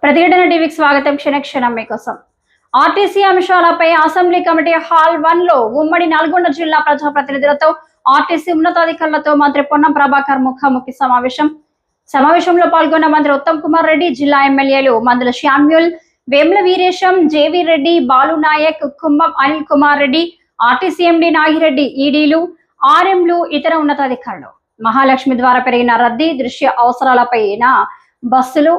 ప్రతిఘటన టీవీకి స్వాగతం. క్షణక్షణం మీకోసం. ఆర్టీసీ అంశాలపై అసెంబ్లీ కమిటీ హాల్ 1 లో ఉమ్మడి నల్గొండ జిల్లా ప్రజాప్రతినిధులతో ఆర్టీసీ ఉన్నతాధికారులతో మంత్రి పొన్నం ప్రభాకర్ ముఖాముఖి సమావేశంలో పాల్గొన్న మంత్రి ఉత్తమ్ కుమార్ రెడ్డి, జిల్లా ఎమ్మెల్యేలు మందుల శామ్యూల్, వేముల వీరేశం, జేవీ రెడ్డి, బాలు నాయక్, కుంభం అనిల్ కుమార్ రెడ్డి, ఆర్టీసీ ఎండీ నాగిరెడ్డి, ఈడీలు, ఆర్ఎంలు, ఇతర ఉన్నతాధికారులు. మహాలక్ష్మి ద్వారా పెరిగిన రద్దీ దృశ్య అవసరాలపైన బస్సులు,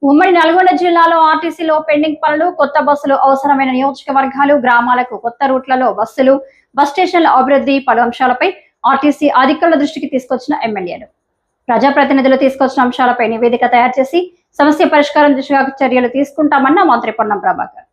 ఉమ్మడి నల్గొండ జిల్లాలో ఆర్టీసీలో పెండింగ్ పనులు, కొత్త బస్సులు అవసరమైన నియోజకవర్గాలు, గ్రామాలకు కొత్త రూట్లలో బస్సులు, బస్ స్టేషన్ల అభివృద్ధి, పలు అంశాలపై ఆర్టీసీ అధికారుల దృష్టికి తీసుకొచ్చిన ఎమ్మెల్యేలు, ప్రజాప్రతినిధులు తీసుకొచ్చిన అంశాలపై నివేదిక తయారు చేసి సమస్య పరిష్కారం దిశగా చర్యలు తీసుకుంటామన్న మంత్రి పొన్నం ప్రభాకర్.